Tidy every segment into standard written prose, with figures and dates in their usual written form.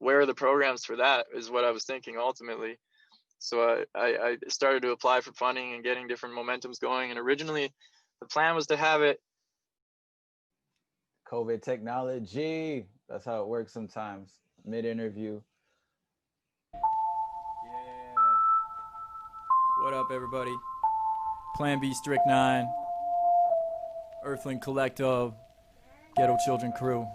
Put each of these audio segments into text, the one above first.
where are the programs for that is what I was thinking ultimately. So I started to apply for funding and getting different momentums going. And originally the plan was to have it. COVID technology. That's how it works sometimes. Mid interview. What up, everybody? Planbstrik9, Earthling Collective, Ghetto Children Crew.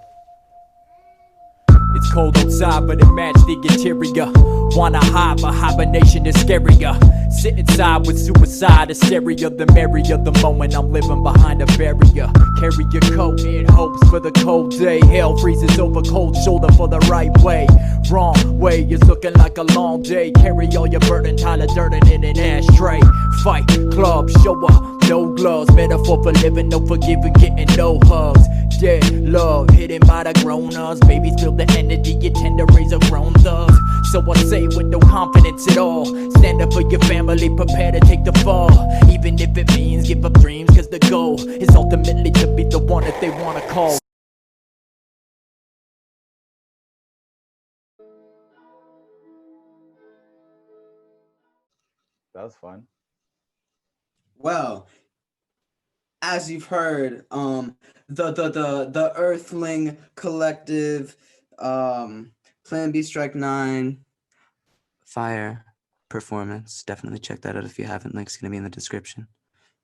It's cold outside, but it matched the interior. Wanna hide, but hibernation is scarier. Sit inside with suicide hysteria. The merrier the moment I'm living behind a barrier. Carry your coat in hopes for the cold day. Hell freezes over cold shoulder for the right way. Wrong way is looking like a long day. Carry all your burden, Tyler Durden in an ashtray. Fight club, show up, no gloves. Metaphor for living, no forgiving, getting no hugs. Dead love, hidden by the grown-ups. Babies feel the energy, you tend to raise a grown thugs. So I say with no confidence at all, stand up for your family, prepare to take the fall. Even if it means give up dreams, cause the goal is ultimately to be the one that they wanna call. That was fun. Well, as you've heard, the Earthling Collective, Planbstrik9, fire performance. Definitely check that out if you haven't. Link's gonna be in the description.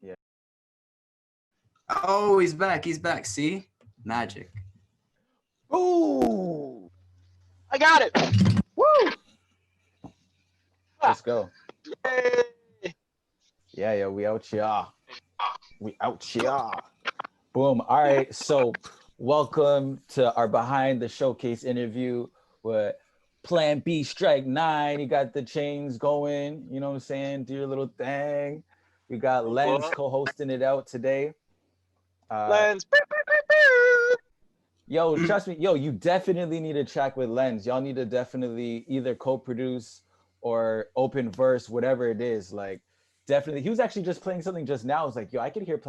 Yeah. Oh, he's back. He's back. See, magic. Ooh. I got it. Woo. Let's go. Yay. Yeah, we out here. We out here. Boom. All right. So welcome to our behind the showcase interview with Planbstrik9. You got the chains going, you know what I'm saying? Do your little thing. We got Lens co-hosting it out today. Lens. Yo, trust me, yo, you definitely need to track with Lens. Y'all need to definitely either co-produce or open verse, whatever it is. Like, definitely. He was actually just playing something just now. I was like, yo, I could hear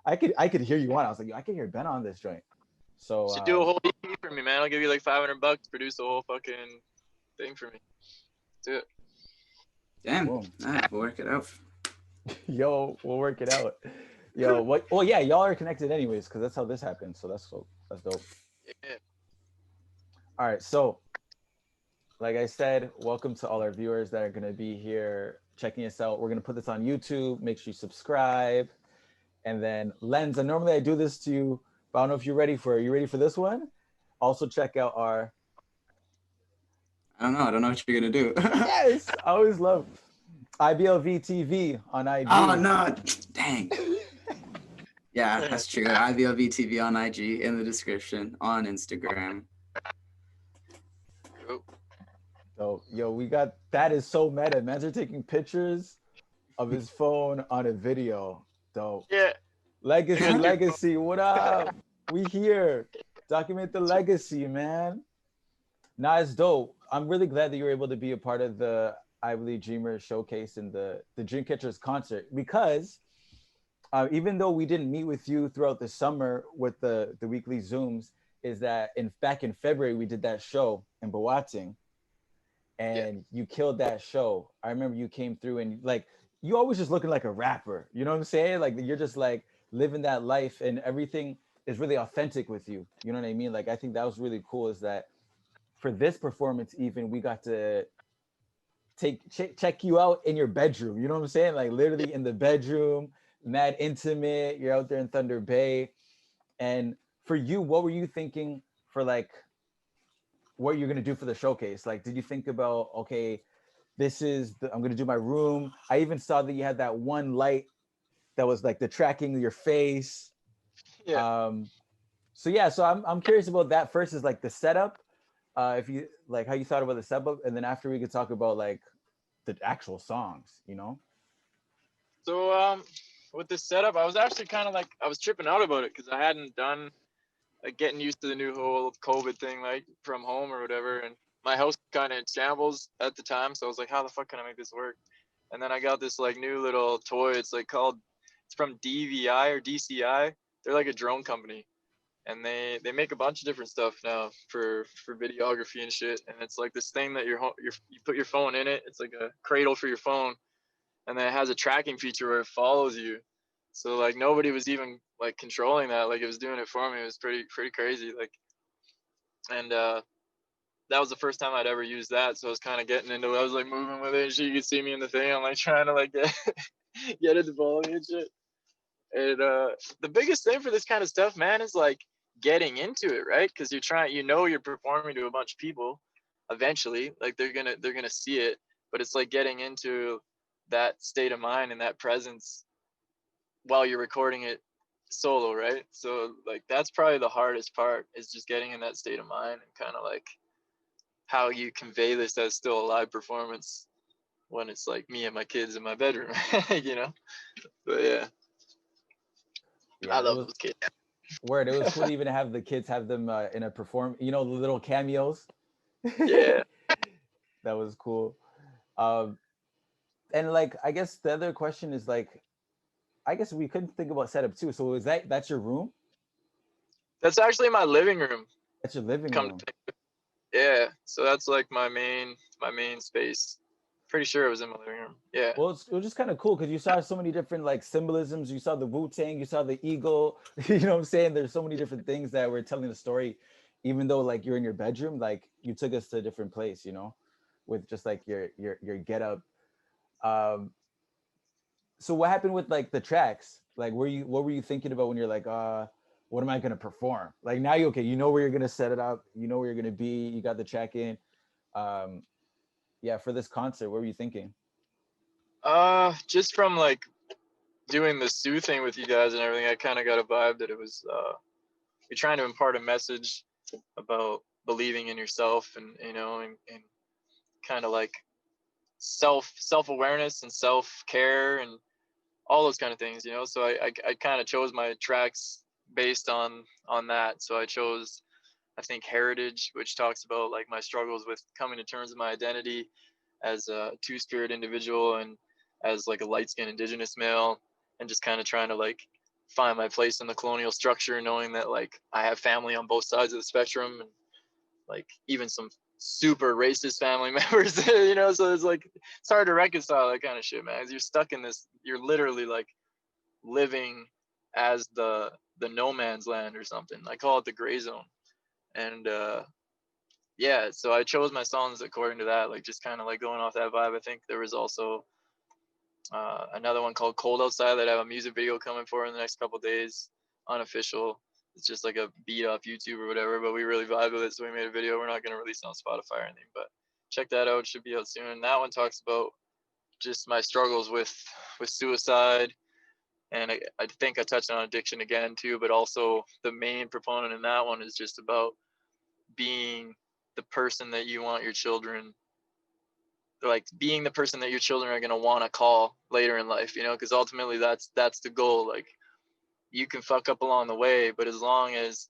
I could hear you on. I was like, yo, I could hear Ben on this joint. So should do a whole EP for me, man. I'll give you like $500 to produce the whole fucking thing for me. Do it. Damn, we'll work it out. Yo, we'll work it out. Yo, what? Well, yeah, y'all are connected anyways, because that's how this happened. So that's dope. Yeah. All right, so like I said, welcome to all our viewers that are gonna be here checking us out. We're gonna put this on YouTube. Make sure you subscribe, and then Lens. And normally I do this to you, but I don't know if you're ready for it. You ready for this one? Also check out our. I don't know what you're gonna do. Yes, I always love IBLV TV on IG. Oh no, dang. Yeah, that's true. IBLV TV on IG, in the description, on Instagram. So, yo, we got that is so meta. Mans are taking pictures of his phone on a video. Dope. Yeah. Legacy, what up? We here. Document the legacy, man. Nah, it's dope. I'm really glad that you were able to be a part of the I Believe Dreamer showcase and the Dreamcatchers concert, because even though we didn't meet with you throughout the summer with the weekly Zooms, is that back in February we did that show in Boating, and you killed that show. I remember you came through and like you always just looking like a rapper. You know what I'm saying? Like you're just like living that life, and everything is really authentic with you. You know what I mean? Like I think that was really cool. Is that for this performance, even we got to check you out in your bedroom. You know what I'm saying? Like literally in the bedroom, mad intimate. You're out there in Thunder Bay. And for you, what were you thinking for like what you're gonna do for the showcase? Like, did you think about, okay, I'm gonna do my room? I even saw that you had that one light that was like the tracking your face. Yeah. So I'm curious about that. First is like the setup. If you like how you thought about the setup, and then after we could talk about like the actual songs, you know. So with this setup, I was actually kind of like I was tripping out about it because I hadn't done like getting used to the new whole COVID thing, like from home or whatever, and my house kind of in shambles at the time. So I was like, how the fuck can I make this work? And then I got this like new little toy. It's from DVI or DCI. They're like a drone company, and they make a bunch of different stuff now for videography and shit. And it's like this thing that you put your phone in it. It's like a cradle for your phone, and then it has a tracking feature where it follows you. So like nobody was even like controlling that. Like it was doing it for me. It was pretty crazy. Like, and that was the first time I'd ever used that. So I was kind of getting into it. I was like moving with it and shit. You could see me in the thing. I'm like trying to like get it to follow me and shit. And the biggest thing for this kind of stuff, man, is like getting into it, right? Because you're performing to a bunch of people eventually. Like they're gonna see it, but it's like getting into that state of mind and that presence while you're recording it solo, right? So like that's probably the hardest part, is just getting in that state of mind and kind of like how you convey this as still a live performance when it's like me and my kids in my bedroom, you know? But yeah, I love those kids. Word, it was cool to even have the kids have them in a the little cameos. Yeah. That was cool. And like, I guess the other question is like, I guess we couldn't think about setup too. So that's your room? That's actually my living room. That's your living room. Yeah. So that's like my main space. Pretty sure it was in my living room. Yeah. Well, it was just kind of cool because you saw so many different like symbolisms. You saw the Wu-Tang, you saw the eagle. You know what I'm saying? There's so many different things that were telling the story, even though like you're in your bedroom. Like you took us to a different place, you know, with just like your get up. So what happened with like the tracks? Like what were you thinking about when you're like, what am I gonna perform? Like now you know where you're gonna set it up, you know where you're gonna be, you got the track in. Yeah, for this concert, what were you thinking? Just from like doing the Sue thing with you guys and everything, I kind of got a vibe that it was you're trying to impart a message about believing in yourself, and you know, and kind of like self-awareness and self-care and all those kind of things, you know. So I kind of chose my tracks based on that. So I chose, I think, Heritage, which talks about like my struggles with coming to terms with my identity as a two-spirit individual and as like a light-skinned indigenous male, and just kind of trying to like find my place in the colonial structure, knowing that like I have family on both sides of the spectrum, and like even some super racist family members, you know. So it's like it's hard to reconcile that kind of shit, man. You're stuck in this, you're literally like living as the no man's land or something. I call it the gray zone. And yeah, so I chose my songs according to that, like just kind of like going off that vibe. I think there was also another one called Cold Outside that I have a music video coming for in the next couple days, unofficial. It's just like a beat off YouTube or whatever, but we really vibe with it, so we made a video. We're not going to release it on Spotify or anything, but check that out. It should be out soon. And that one talks about just my struggles with suicide, and I think I touched on addiction again too, but also the main proponent in that one is just about being the person that you want your children, like being the person that your children are going to want to call later in life, you know, because ultimately that's the goal. Like you can fuck up along the way, but as long as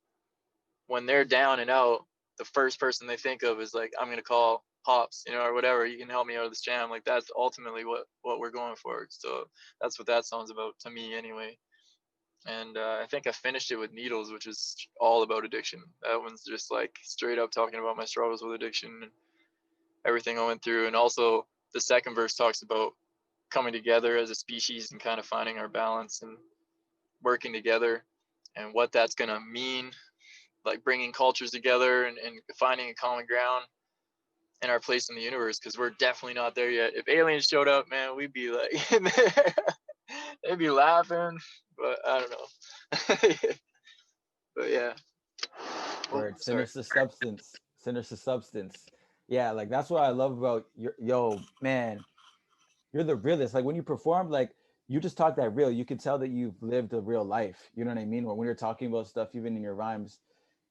when they're down and out, the first person they think of is like, I'm going to call Pops, you know, or whatever, you can help me out of this jam. Like that's ultimately what we're going for. So that's what that song's about to me anyway. And I think I finished it with Needles, which is all about addiction. That one's just like straight up talking about my struggles with addiction and everything I went through. And also the second verse talks about coming together as a species and kind of finding our balance and working together and what that's going to mean, like bringing cultures together and finding a common ground in our place in the universe, because we're definitely not there yet. If aliens showed up, man, we'd be like they'd be laughing, but I don't know. But yeah. Word, sinister substance. Yeah, like that's what I love about yo, man, you're the realest. Like when you perform, like you just talk that real. You can tell that you've lived a real life. You know what I mean? When you're talking about stuff, even in your rhymes,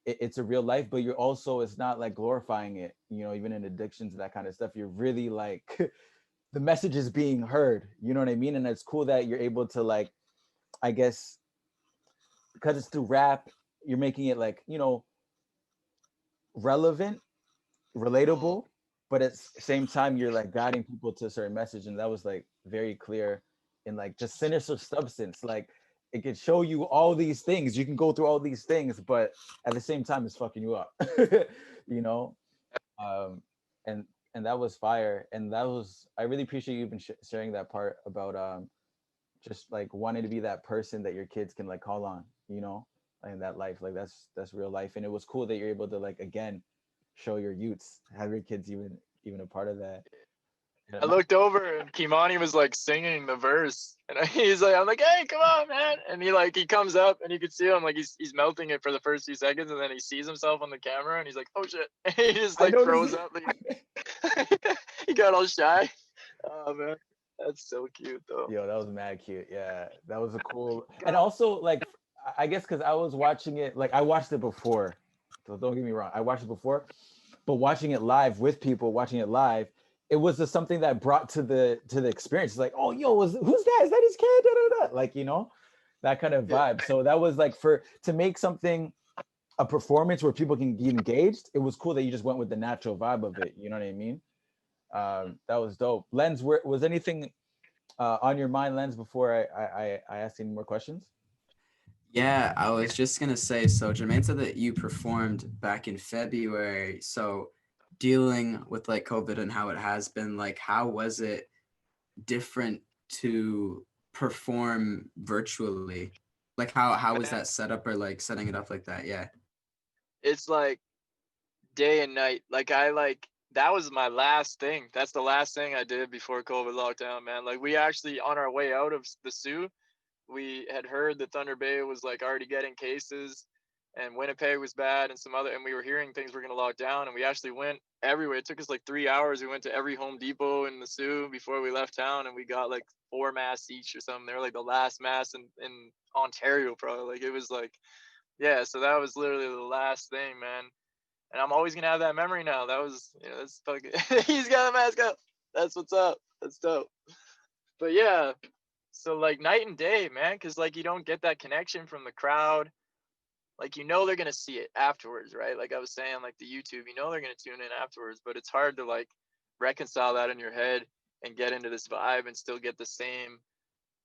it's a real life, but you're also, it's not like glorifying it, you know, even in addictions and that kind of stuff. You're really like the message is being heard, you know what I mean? And it's cool that you're able to like, I guess, because it's through rap, you're making it like, you know, relevant, relatable, but at the same time, you're like guiding people to a certain message. And that was like very clear in like just sinister substance. Like it could show you all these things. You can go through all these things, but at the same time, it's fucking you up. You know, and that was fire. And that was, I really appreciate you even sharing that part about just like wanting to be that person that your kids can like call on, you know, in that life. Like that's real life. And it was cool that you're able to like again show your youths, have your kids even a part of that. I looked over and Kimani was like singing the verse, and he's like, I'm like, hey, come on, man. And he comes up, and you could see him like he's melting it for the first few seconds, and then he sees himself on the camera, and he's like, oh shit. And he just like froze up. He got all shy. Oh man, that's so cute though. Yo, that was mad cute. Yeah, that was a cool. And also like, I guess because I was watching it, like I watched it before, so don't get me wrong, I watched it before, but watching it live with people, watching it live, it was just something that brought to the experience. It's like, oh, yo, who's that? Is that his kid? Da, da, da. Like, you know, that kind of vibe. So that was like to make something a performance where people can get engaged. It was cool that you just went with the natural vibe of it. You know what I mean? That was dope. Lens, was anything on your mind, Lens, before I asked any more questions? Yeah, I was just gonna say, so Jermaine said that you performed back in February. So dealing with like COVID and how it has been, like how was it different to perform virtually? Like how was that set up, or like setting it up like that? Yeah. It's like day and night. Like that was my last thing. That's the last thing I did before COVID lockdown, man. Like we actually, on our way out of the Sioux, we had heard that Thunder Bay was like already getting cases, and Winnipeg was bad, and and we were hearing things were going to lock down, and we actually went everywhere. It took us like 3 hours. We went to every Home Depot in the Sioux before we left town, and we got like 4 masks each or something. They were like the last mask in Ontario, probably. Like it was like, yeah, so that was literally the last thing, man. And I'm always going to have that memory now. That was, that's fucking, he's got a mask up. That's what's up. That's dope. But yeah, so like night and day, man, because like you don't get that connection from the crowd. Like, they're going to see it afterwards, right? Like I was saying, like the YouTube, they're going to tune in afterwards, but it's hard to like reconcile that in your head and get into this vibe and still get the same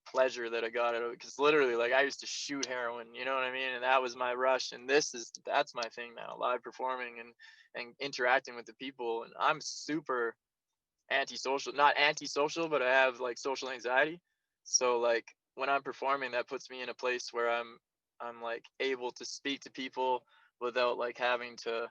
pleasure that I got out of it. Because literally, like I used to shoot heroin, you know what I mean? And that was my rush. And that's my thing now, live performing and interacting with the people. And I'm super antisocial, not antisocial, but I have like social anxiety. So like when I'm performing, that puts me in a place where I'm like able to speak to people without like having to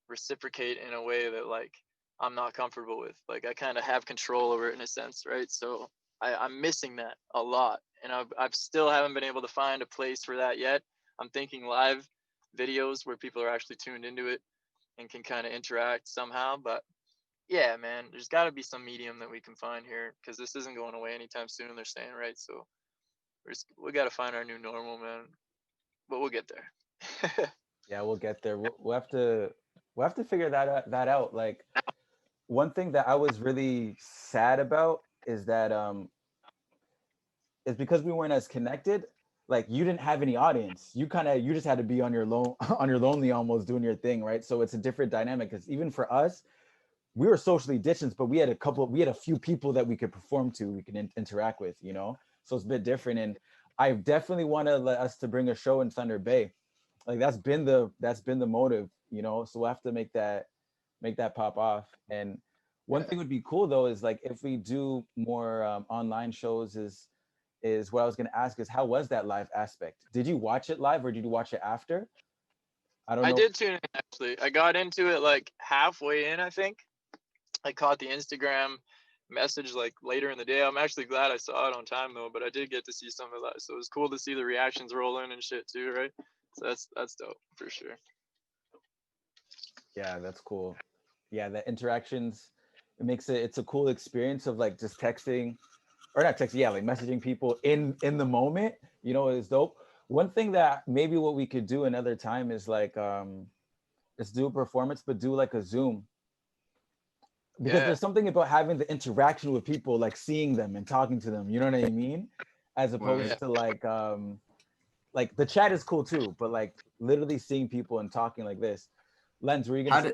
reciprocate in a way that like I'm not comfortable with. Like I kind of have control over it in a sense, right? So I'm missing that a lot, and I've still haven't been able to find a place for that yet. I'm thinking live videos where people are actually tuned into it and can kind of interact somehow. But yeah, man, there's got to be some medium that we can find here, because this isn't going away anytime soon, they're saying, right? So we got to find our new normal, man. But we'll get there. Yeah, we'll get there. We'll have to figure that out. Like one thing that I was really sad about is that is because we weren't as connected. Like you didn't have any audience. You just had to be on your lonely almost doing your thing, right? So it's a different dynamic, because even for us, we were socially distanced, but we had a few people that we could perform to, we can interact with, so it's a bit different. And I definitely want us to bring a show in Thunder Bay. Like that's been the motive, so we'll have to make that pop off. And one thing would be cool though is like if we do more online shows, is what I was going to ask is, how was that live aspect? Did you watch it live or did you watch it after? I don't know. I did tune in, actually. I got into it like halfway in, I think. I caught the Instagram message like later in the day. I'm actually glad I saw it on time though, but I did get to see some of that. So it was cool to see the reactions roll in and shit too, right? So that's dope for sure. Yeah, that's cool. Yeah, the interactions, it's a cool experience of like just texting, or not texting, yeah, like messaging people in the moment, is dope. One thing that maybe what we could do another time is like let's do a performance, but do like a Zoom. Because there's something about having the interaction with people, like seeing them and talking to them, you know what I mean? As opposed to like the chat is cool too, but like literally seeing people and talking like this. Lens, were you gonna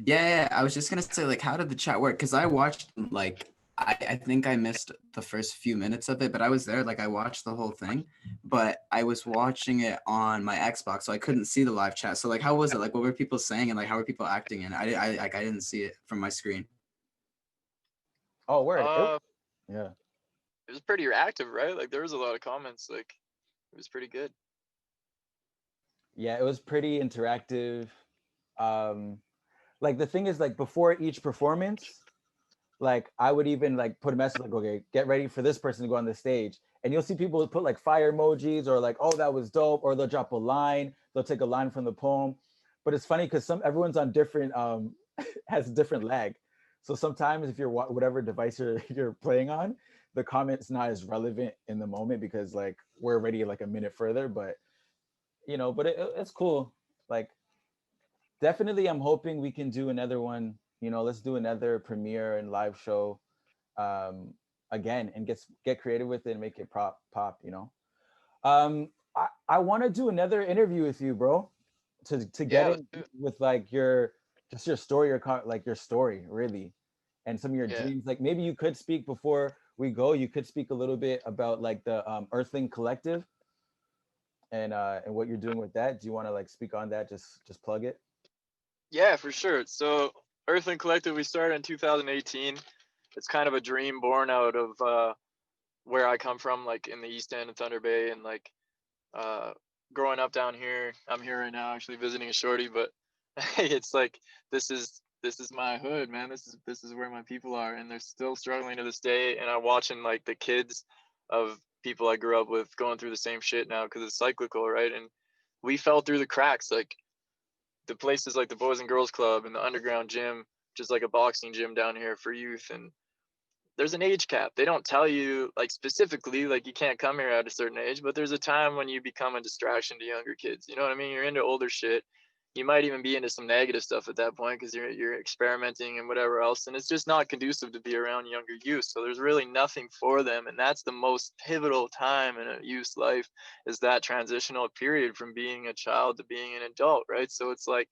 Yeah, I was just gonna say, like, how did the chat work? Because I watched like I think I missed the first few minutes of it, but I was there. Like I watched the whole thing, but I was watching it on my Xbox, so I couldn't see the live chat. So like, how was it? Like, what were people saying, and like, how were people acting? And I didn't see it from my screen. Oh, word. Uh, Yeah. it was pretty active, right? Like there was a lot of comments. Like it was pretty good. Yeah, it was pretty interactive. Like the thing is, like before each performance, like I would even like put a message like, okay, get ready for this person to go on the stage. And you'll see people put like fire emojis or like, oh, that was dope, or they'll drop a line, they'll take a line from the poem. But it's funny because everyone's on different has different lag. So sometimes if you're whatever device you're playing on, the comment's not as relevant in the moment because like we're already like a minute further. But but it's cool. Like definitely I'm hoping we can do another one. Let's do another premiere and live show again and get creative with it and make it pop. I want to do another interview with you, bro, to get in with like your story, your story really, and some of your dreams. Like maybe you could speak before we go. You could speak a little bit about like the Earthling Collective and what you're doing with that. Do you want to like speak on that? Just plug it. Yeah, for sure. So Earthling Collective, we started in 2018. It's kind of a dream born out of where I come from, like in the East End of Thunder Bay, and like growing up down here. I'm here right now, actually visiting a shorty, but it's like this is my hood, man. This is where my people are, and they're still struggling to this day. And I'm watching like the kids of people I grew up with going through the same shit now because it's cyclical, right? And we fell through the cracks, like the places like the Boys and Girls Club and the underground gym, which is like a boxing gym down here for youth. And there's an age cap. They don't tell you like specifically, like you can't come here at a certain age, but there's a time when you become a distraction to younger kids. You know what I mean? You're into older shit. You might even be into some negative stuff at that point because you're experimenting and whatever else. And it's just not conducive to be around younger youth. So there's really nothing for them. And that's the most pivotal time in a youth's life, is that transitional period from being a child to being an adult, right? So it's like,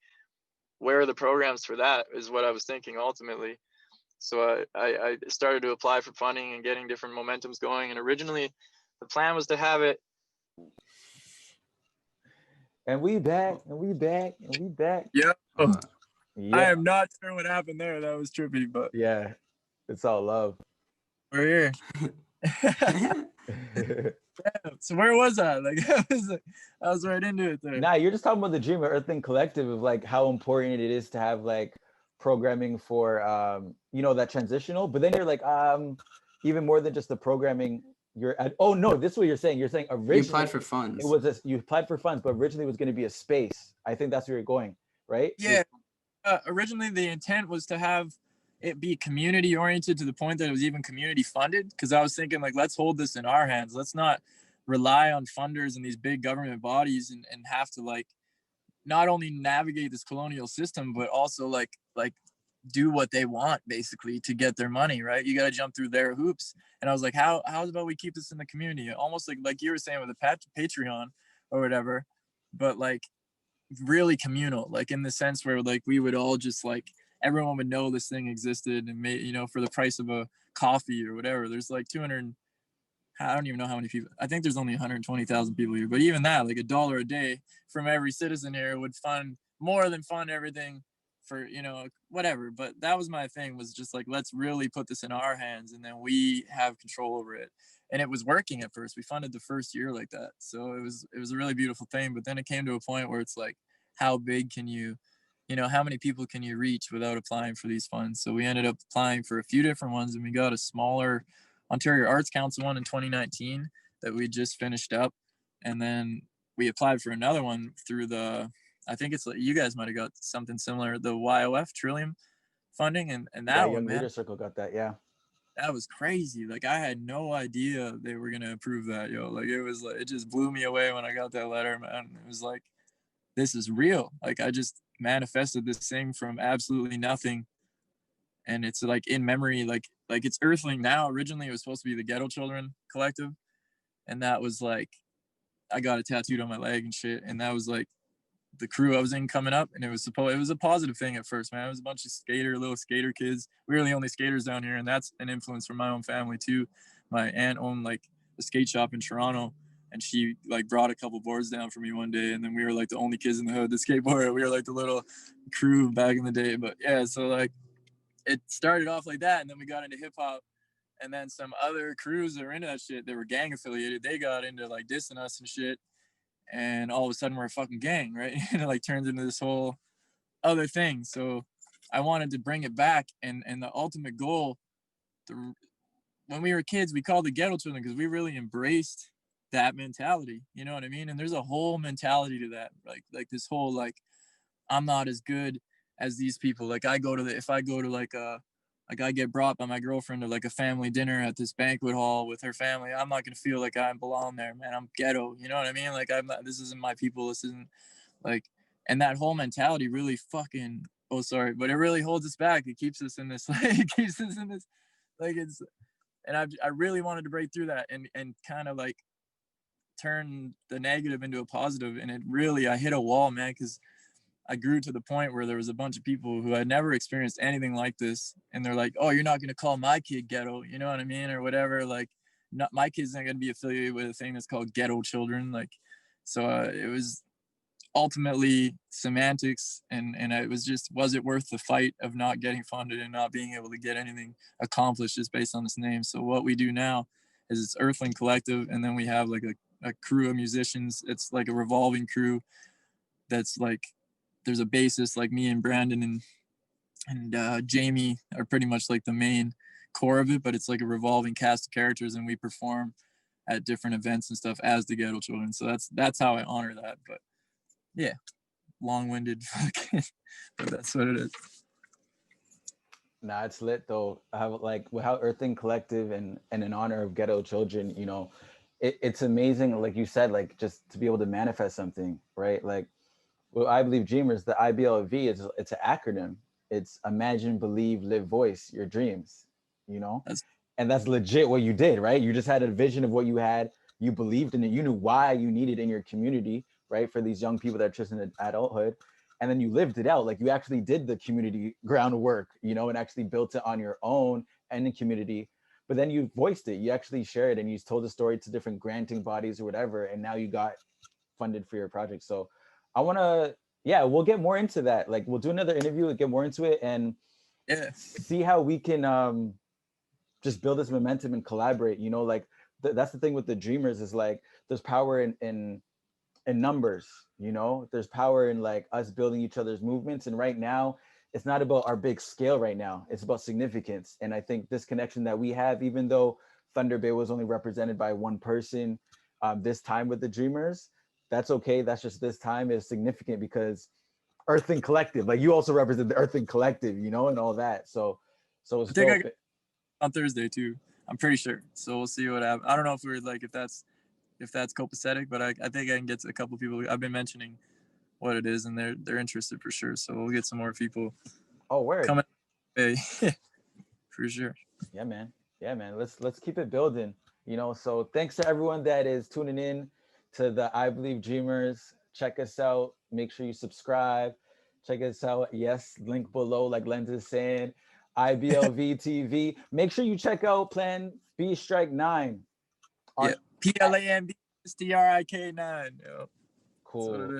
where are the programs for that is what I was thinking ultimately. So I started to apply for funding and getting different momentums going. And originally the plan was to have it. And we back. Yeah. Yeah. I am not sure what happened there. That was trippy, but yeah, it's all love. we're here. So where was I? Like I was right into it there. Nah, you're just talking about the dream of Earthling Collective, of like how important it is to have like programming for that transitional. But then you're like even more than just the programming. Oh no, this is what you're saying. You're saying originally you applied for funds. It was you applied for funds, but originally it was going to be a space. I think that's where you're going, right? Yeah. Originally the intent was to have it be community oriented to the point that it was even community funded. Because I was thinking like, let's hold this in our hands. Let's not rely on funders and these big government bodies and have to like not only navigate this colonial system, but also like do what they want basically to get their money, right? You got to jump through their hoops. And I was like, how about we keep this in the community? Almost like you were saying with the Patreon or whatever, but like really communal, like in the sense where like we would all just like, everyone would know this thing existed and for the price of a coffee or whatever. There's like 200, I don't even know how many people. I think there's only 120,000 people here, but even that, like $1 a day from every citizen here would fund more than fund everything for, whatever. But that was my thing, was just like, let's really put this in our hands and then we have control over it. And it was working at first. We funded the first year like that. So it was a really beautiful thing. But then it came to a point where it's like, how big can you, how many people can you reach without applying for these funds? So we ended up applying for a few different ones, and we got a smaller Ontario Arts Council one in 2019 that we just finished up. And then we applied for another one through I think it's like, you guys might have got something similar, the YOF Trillium funding. And that one, Young Leader Circle got that. Yeah. That was crazy. Like I had no idea they were going to approve that, yo. Like it was like, it just blew me away when I got that letter, man. It was like, this is real. Like I just manifested this thing from absolutely nothing. And it's like in memory, like it's Earthling now. Originally it was supposed to be the Ghetto Children Collective. And that was like, I got it tattooed on my leg and shit. And that was like the crew I was in coming up, and it was a positive thing at first, man. It was a bunch of little skater kids. We were the only skaters down here, and that's an influence from my own family too. My aunt owned like a skate shop in Toronto, and she like brought a couple boards down for me one day, and then we were like the only kids in the hood that skateboarded. We were like the little crew back in the day. But yeah, so like it started off like that, and then we got into hip hop, and then some other crews that were into that shit, they were gang affiliated, they got into like dissing us and shit. And all of a sudden we're a fucking gang, right? And it like turns into this whole other thing. So I wanted to bring it back, and the ultimate goal, when we were kids, we called the ghetto children because we really embraced that mentality, you know what I mean? And there's a whole mentality to that, like this whole like, I'm not as good as these people. Like if I go to like I get brought by my girlfriend to like a family dinner at this banquet hall with her family, I'm not gonna feel like I belong there, man. I'm ghetto, you know what I mean? Like this isn't my people. This isn't like, and that whole mentality really fucking, but it really holds us back. It keeps us in this, like it's, and I really wanted to break through that and kind of like turn the negative into a positive. And I hit a wall, man, because I grew to the point where there was a bunch of people who had never experienced anything like this. And they're like, oh, you're not going to call my kid ghetto, you know what I mean? Or whatever. Like, my kid's not going to be affiliated with a thing that's called ghetto children. Like, so it was ultimately semantics. And it was it worth the fight of not getting funded and not being able to get anything accomplished just based on this name? So what we do now is it's Earthling Collective. And then we have like a crew of musicians. It's like a revolving crew that's like, there's a bassist, like me and Brandon and Jamie are pretty much like the main core of it, but it's like a revolving cast of characters, and we perform at different events and stuff as the Ghetto Children. So that's how I honor that. But yeah, long-winded fucking, but that's what it is. Nah, it's lit though. How like how Earthing Collective and in honor of Ghetto Children, you know, it's amazing. Like you said, like just to be able to manifest something, right? Like, well, I Believe Dreamers, the IBLV it's an acronym. It's Imagine, Believe, Live, Voice Your Dreams, you know? And that's legit what you did, right? You just had a vision of what you had. You believed in it. You knew why you needed in your community, right? For these young people that are just in adulthood. And then you lived it out. Like you actually did the community groundwork, you know, and actually built it on your own and the community. But then you voiced it. You actually shared it, and you told the story to different granting bodies or whatever. And now you got funded for your project. So I want to, we'll get more into that. Like we'll do another interview and get more into it and see how we can just build this momentum and collaborate, you know, like that's the thing with the Dreamers is like, there's power in numbers, you know, there's power in like us building each other's movements. And right now it's not about our big scale right now. It's about significance. And I think this connection that we have, even though Thunder Bay was only represented by one person this time with the Dreamers, that's okay. That's just this time is significant because Earthing Collective, like you also represent the Earthing Collective, you know, and all that. So it's dope. On Thursday too, I'm pretty sure. So we'll see what happens. I don't know if we're like, if that's copacetic, but I think I can get to a couple people. I've been mentioning what it is, and they're interested for sure. So we'll get some more people. Oh, word. Coming. Hey, for sure. Yeah, man. Let's keep it building, you know. So thanks to everyone that is tuning in to the I Believe Dreamers. Check us out. Make sure you subscribe. Check us out. Yes, link below, like Lens is saying. IBLV TV. Make sure you check out Planbstrik9. Yeah, PLANBSTRIK9. Cool.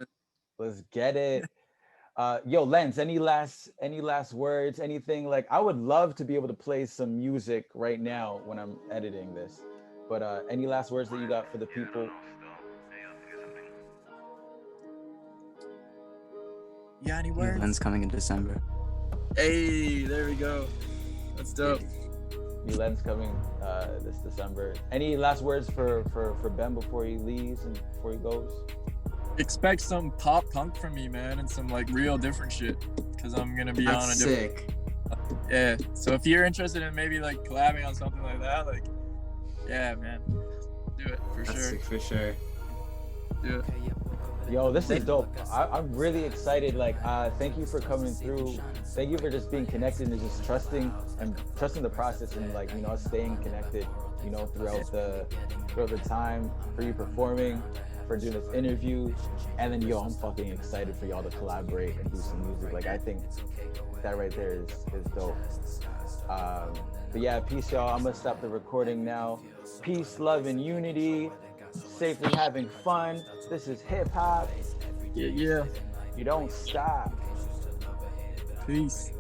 Let's get it. Yo, Lens, any last words? Anything? Like, I would love to be able to play some music right now when I'm editing this. But any last words that you got for the people? Yeah, any words? Lens coming in December. Hey, there we go. That's dope. New Lens coming this December. Any last words for Ben before he leaves and before he goes? Expect some pop punk from me, man, and some like real different shit, because I'm gonna be on a different. Yeah. So if you're interested in maybe like collabing on something like that, like, yeah, man, do it for sure. Sick for sure. Do it. Yo, this is dope. I'm really excited. Like, thank you for coming through. Thank you for just being connected and just trusting the process and like, you know, staying connected, you know, throughout the time for you performing. for doing this interview. And then, yo, I'm fucking excited for y'all to collaborate and do some music. Like, I think that right there is dope. But yeah, peace, y'all. I'm gonna stop the recording now. Peace, love, and unity. Safely having fun. This is hip hop. Yeah. You don't stop. Peace.